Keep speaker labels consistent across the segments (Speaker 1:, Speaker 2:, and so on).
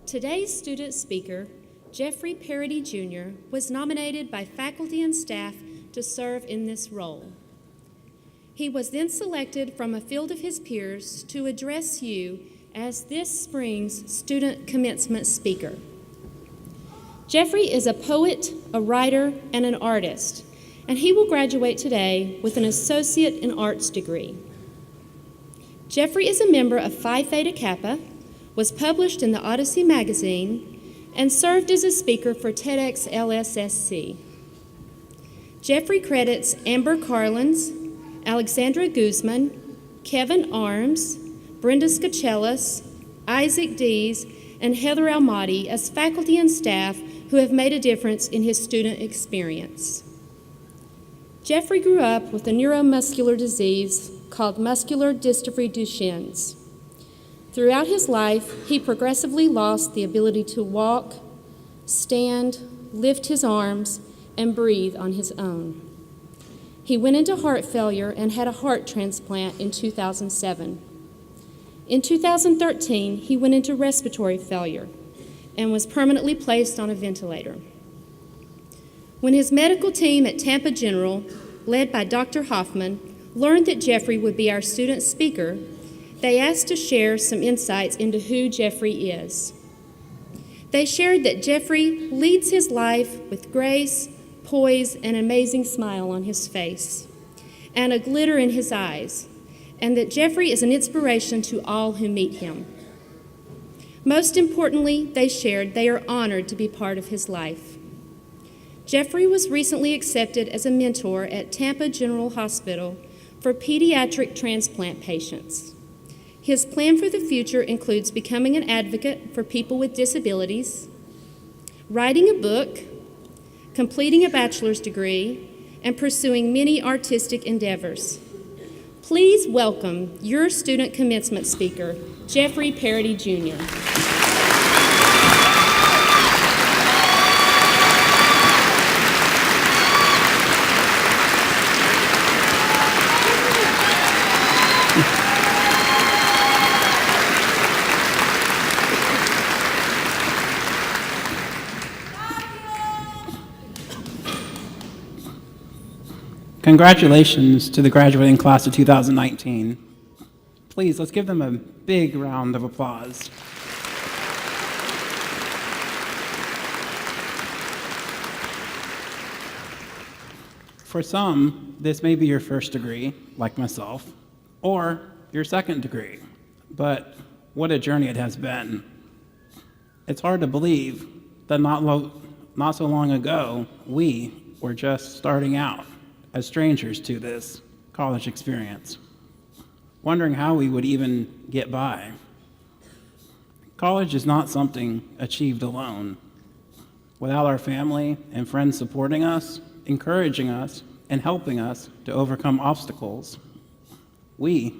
Speaker 1: Today's student speaker, Jeffrey Paradee Jr., was nominated by faculty and staff to serve in this role. He was then selected from a field of his peers to address you as this spring's student commencement speaker. Jeffrey is a poet, a writer, and an artist, and he will graduate today with an associate in arts degree. Jeffrey is a member of Phi Theta Kappa, was published in the Odyssey magazine, and served as a speaker for TEDx LSSC. Jeffrey credits Amber Carlins, Alexandra Guzman, Kevin Arms, Brenda Scacellas, Isaac Dees, and Heather Almaty as faculty and staff who have made a difference in his student experience. Jeffrey grew up with a neuromuscular disease called muscular dystrophy Duchenne's. Throughout his life, he progressively lost the ability to walk, stand, lift his arms, and breathe on his own. He went into heart failure and had a heart transplant in 2007. In 2013, he went into respiratory failure and was permanently placed on a ventilator. When his medical team at Tampa General, led by Dr. Hoffman, learned that Jeffrey would be our student speaker, they asked to share some insights into who Jeffrey is. They shared that Jeffrey leads his life with grace, poise, and an amazing smile on his face, and a glitter in his eyes, and that Jeffrey is an inspiration to all who meet him. Most importantly, they shared they are honored to be part of his life. Jeffrey was recently accepted as a mentor at Tampa General Hospital for pediatric transplant patients. His plan for the future includes becoming an advocate for people with disabilities, writing a book, completing a bachelor's degree, and pursuing many artistic endeavors. Please welcome your student commencement speaker, Jeffrey Paradee Jr.
Speaker 2: Congratulations to the graduating class of 2019. Please, let's give them a big round of applause. For some, this may be your first degree, like myself, or your second degree, but what a journey it has been. It's hard to believe that not so long ago, we were just starting out as strangers to this college experience, wondering how we would even get by. College is not something achieved alone. Without our family and friends supporting us, encouraging us, and helping us to overcome obstacles, we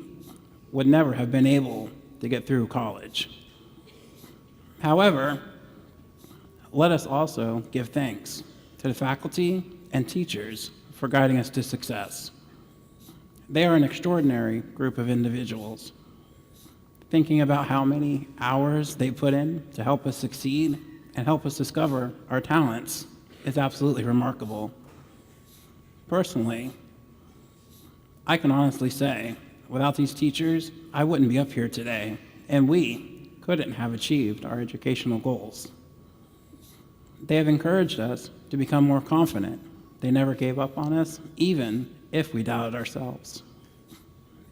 Speaker 2: would never have been able to get through college. However, let us also give thanks to the faculty and teachers for guiding us to success. They are an extraordinary group of individuals. Thinking about how many hours they put in to help us succeed and help us discover our talents is absolutely remarkable. Personally, I can honestly say, without these teachers, I wouldn't be up here today, and we couldn't have achieved our educational goals. They have encouraged us to become more confident. They never gave up on us, even if we doubted ourselves.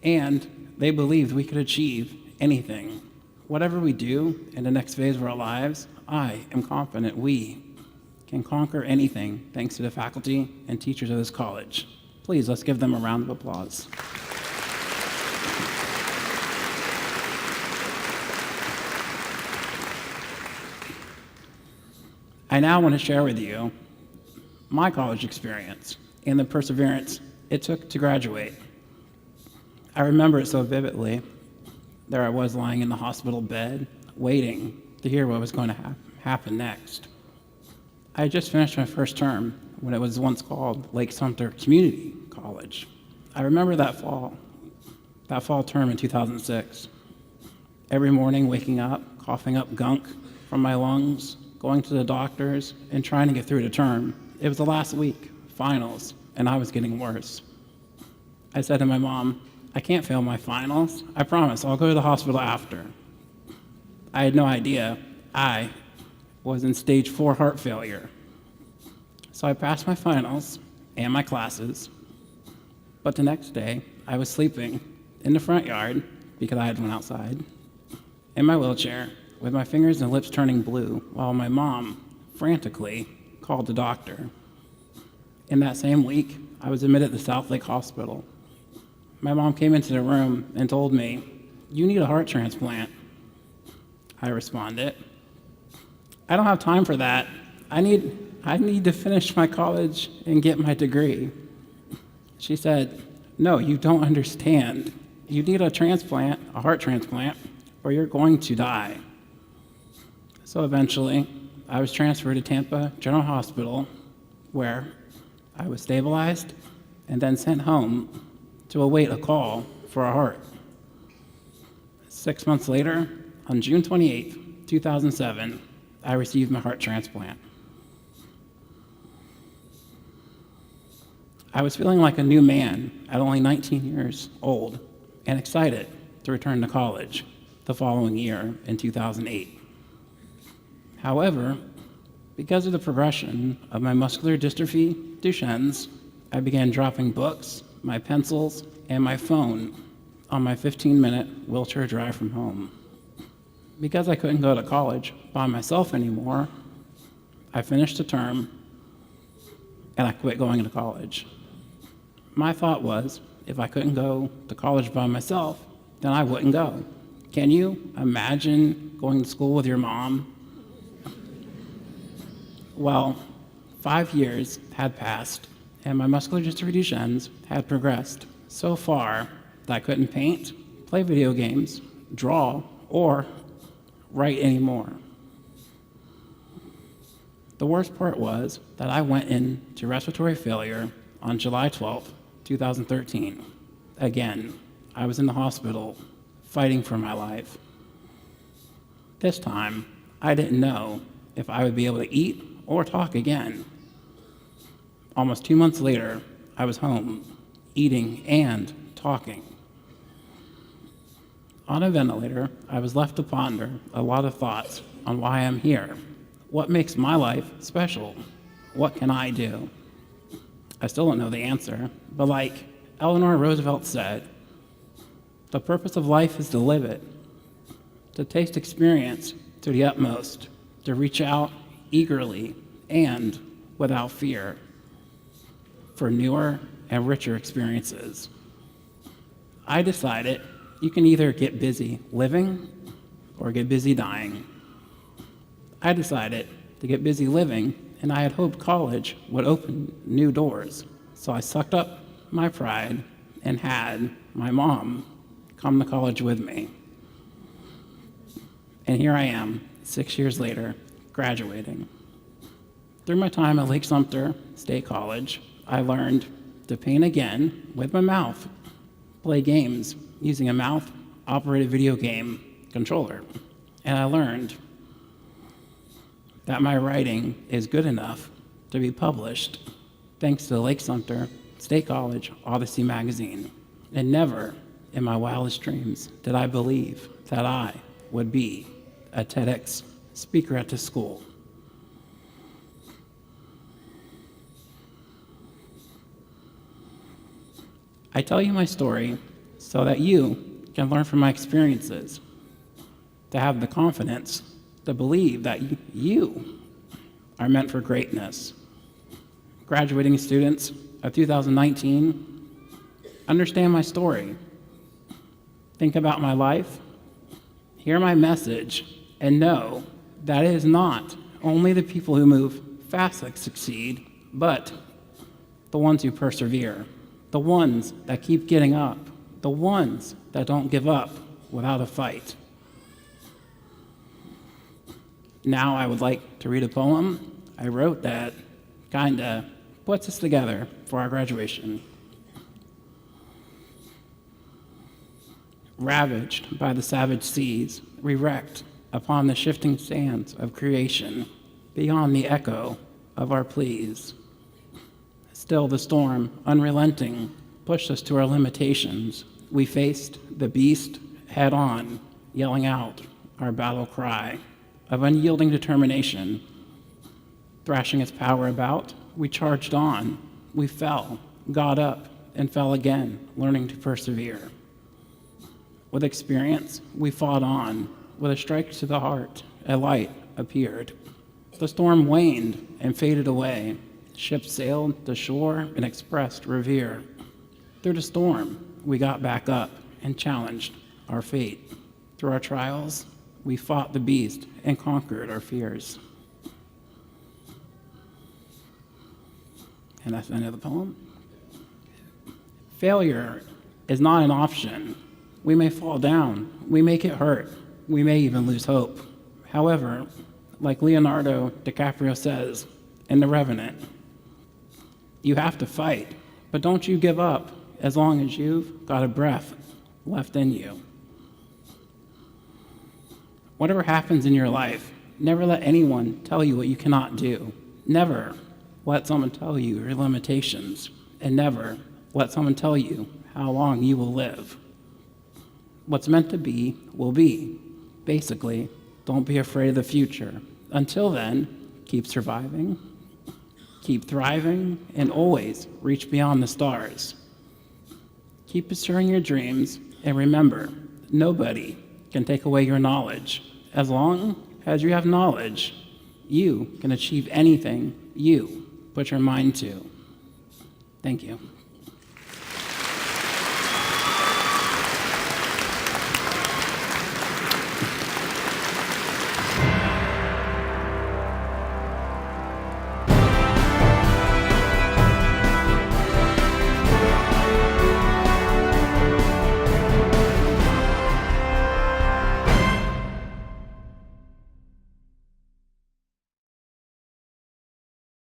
Speaker 2: And they believed we could achieve anything. Whatever we do in the next phase of our lives, I am confident we can conquer anything thanks to the faculty and teachers of this college. Please, let's give them a round of applause. I now want to share with you my college experience and the perseverance it took to graduate. I remember it so vividly. There I was lying in the hospital bed, waiting to hear what was going to happen next. I had just finished my first term when it was once called Lake-Sumter Community College. I remember that fall term in 2006. Every morning waking up, coughing up gunk, from my lungs, going to the doctors, and trying to get through the term. It was the last week, finals, and I was getting worse. I said to my mom, "I can't fail my finals. I promise I'll go to the hospital after." I had no idea I was in stage 4 heart failure. So I passed my finals and my classes, but the next day I was sleeping in the front yard because I had went outside in my wheelchair with my fingers and lips turning blue while my mom frantically called the doctor. In that same week, I was admitted to South Lake Hospital. My mom came into the room and told me, "You need a heart transplant." I responded, "I don't have time for that. I need to finish my college and get my degree." She said, "No, you don't understand. You need a transplant, a heart transplant, or you're going to die." So eventually, I was transferred to Tampa General Hospital, where I was stabilized and then sent home to await a call for a heart. 6 months later, on June 28th, 2007, I received my heart transplant. I was feeling like a new man at only 19 years old and excited to return to college the following year in 2008. However, because of the progression of my muscular dystrophy Duchenne's, I began dropping books, my pencils, and my phone on my 15-minute wheelchair drive from home. Because I couldn't go to college by myself anymore, I finished the term and I quit going to college. My thought was, if I couldn't go to college by myself, then I wouldn't go. Can you imagine going to school with your mom? Well, 5 years had passed, and my muscular dystrophy Duchenne's had progressed so far that I couldn't paint, play video games, draw, or write anymore. The worst part was that I went into respiratory failure on July 12th, 2013. Again, I was in the hospital fighting for my life. This time, I didn't know if I would be able to eat or talk again. Almost 2 months later, I was home, eating and talking. On a ventilator, I was left to ponder a lot of thoughts on why I'm here. What makes my life special? What can I do? I still don't know the answer, but like Eleanor Roosevelt said, the purpose of life is to live it, to taste experience to the utmost, to reach out eagerly and without fear for newer and richer experiences. I decided you can either get busy living or get busy dying. I decided to get busy living, and I had hoped college would open new doors. So I sucked up my pride and had my mom come to college with me. And here I am, 6 years later, graduating. Through my time at Lake-Sumter State College, I learned to paint again with my mouth, play games using a mouth-operated video game controller. And I learned that my writing is good enough to be published thanks to the Lake-Sumter State College Odyssey magazine. And never in my wildest dreams did I believe that I would be a TEDx speaker at this school. I tell you my story so that you can learn from my experiences, to have the confidence to believe that you are meant for greatness. Graduating students of 2019, understand my story. Think about my life, hear my message, and know that it is not only the people who move fast that succeed, but the ones who persevere, the ones that keep getting up, the ones that don't give up without a fight. Now I would like to read a poem I wrote that kinda puts us together for our graduation. Ravaged by the savage seas, we wrecked upon the shifting sands of creation, beyond the echo of our pleas. Still the storm, unrelenting, pushed us to our limitations. We faced the beast head on, yelling out our battle cry of unyielding determination. Thrashing its power about, we charged on. We fell, got up, and fell again, learning to persevere. With experience, we fought on. With a strike to the heart, a light appeared. The storm waned and faded away. Ships sailed to shore and expressed revere. Through the storm, we got back up and challenged our fate. Through our trials, we fought the beast and conquered our fears. And that's the end of the poem. Failure is not an option. We may fall down, we may get hurt, we may even lose hope. However, like Leonardo DiCaprio says in The Revenant, you have to fight, but don't you give up as long as you've got a breath left in you. Whatever happens in your life, never let anyone tell you what you cannot do. Never let someone tell you your limitations, and never let someone tell you how long you will live. What's meant to be will be. Basically, don't be afraid of the future. Until then, keep surviving, keep thriving, and always reach beyond the stars. Keep pursuing your dreams, and remember, nobody can take away your knowledge. As long as you have knowledge, you can achieve anything you put your mind to. Thank you.